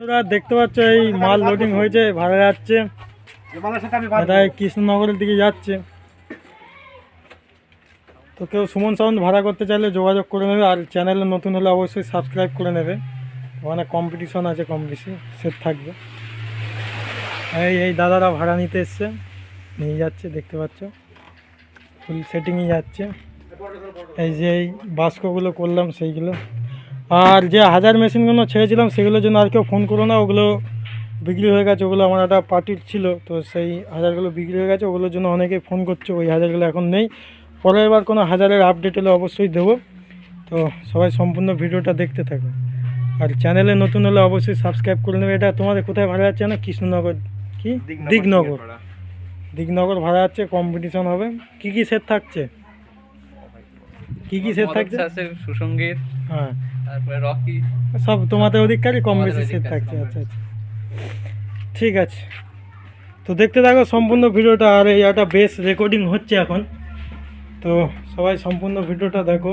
তোরা দেখতে পাচ্ছ এই মাল লোডিং হয়েছে, ভাড়া যাচ্ছে, কৃষ্ণনগরের দিকে যাচ্ছে। তো কেউ সুমন সাউন্ড ভাড়া করতে চাইলে যোগাযোগ করে নেবে, আর চ্যানেলে নতুন হলে অবশ্যই সাবস্ক্রাইব করে নেবে। ওখানে কম্পিটিশন আছে, কম বেশি সেট থাকবে। এই দাদারা ভাড়া নিতে এসছে, নিয়ে যাচ্ছে, দেখতে পাচ্ছ ফুল সেটিংয়ে যাচ্ছে। এই যে এই বাস্কগুলো করলাম সেইগুলো, আর যে হাজার মেশিনগুলো ছেড়েছিলাম সেগুলোর জন্য আর কেউ ফোন করো না, ওগুলো বিক্রি হয়ে গেছে। ওগুলো আমার একটা পার্টির ছিল, তো সেই হাজারগুলো বিক্রি হয়ে গেছে। ওগুলোর জন্য অনেকেই ফোন করছে, ওই হাজারগুলো এখন নেই। পরের বার কোনো হাজারের আপডেট হলে অবশ্যই দেবো। তো সবাই সম্পূর্ণ ভিডিওটা দেখতে থাকো, আর চ্যানেলে নতুন হলে অবশ্যই সাবস্ক্রাইব করে নেবে। এটা তোমাদের কোথায় ভাড়া যাচ্ছে না? কৃষ্ণনগর কি দিগনগর ভাড়া যাচ্ছে। কম্পিটিশন হবে। কি কি সেট থাকছে? কি কি সেট থাকছে? সুসঙ্গীত, হ্যাঁ, তারপরে রকি, সব তোমাদের ওদিককারই কম বেশি সেট থাকছে। আচ্ছা আচ্ছা, ঠিক আছে। তো দেখতে থাকো সম্পূর্ণ ভিডিওটা। আর এই একটা বেস রেকর্ডিং হচ্ছে এখন, তো সবাই সম্পূর্ণ ভিডিওটা দেখো।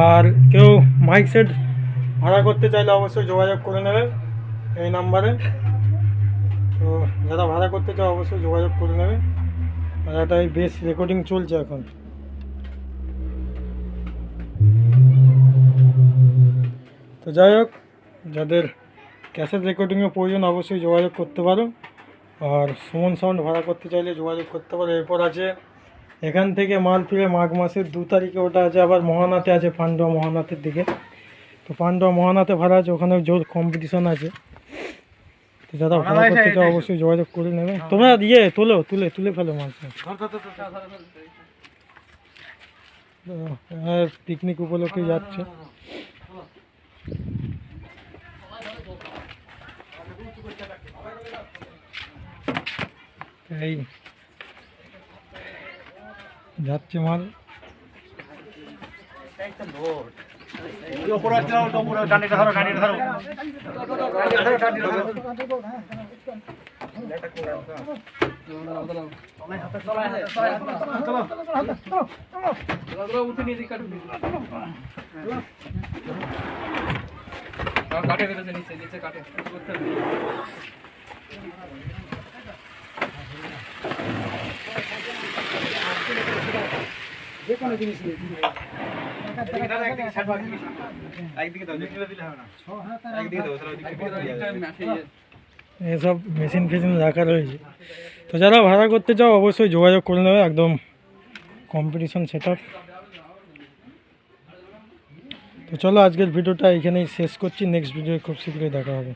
আর কেউ মাইক সেট ভাড়া করতে চাইলে অবশ্যই যোগাযোগ করে নেবে এই নাম্বারে। তো যারা ভাড়া করতে চাও অবশ্যই যোগাযোগ করে নেবে। আর একটা এই বেস রেকর্ডিং চলছে এখন। তো যাই হোক, যাদের ক্যাসেট রেকর্ডিংয়ের প্রয়োজন অবশ্যই যোগাযোগ করতে পারো। আর সুমন সাউন্ড ভাড়া করতে চাইলে যোগাযোগ করতে পারো। এরপর আছে এখান থেকে মাল ফিরে মাঘ মাসের 2 তারিখে, ওটা আছে আবার মহানাতে আছে, পান্ডুয়া মহানাথের দিকে। তো পান্ডুয়া মহানাতে ভাড়া আছে, ওখানে জোর কম্পিটিশন আছে। তো যারা ভাড়া করতে চাও অবশ্যই যোগাযোগ করে নেবে। তোমরা তুলে ফেলো মাছ। পিকনিক উপলক্ষে যাচ্ছে। এই যাচ্ছে মাল। কাটে নিচে কাটে যে কোনো জিনিস এসব মেশিন ফেশিন রাখা রয়েছে। তো যারা ভাড়া করতে চাও অবশ্যই যোগাযোগ করে নেবে, একদম কম্পিটিশন সেট আপ। তো চলো আজকের ভিডিওটা এখানেই শেষ করছি। নেক্সট ভিডিও খুব শীঘ্রই দেখা হবে।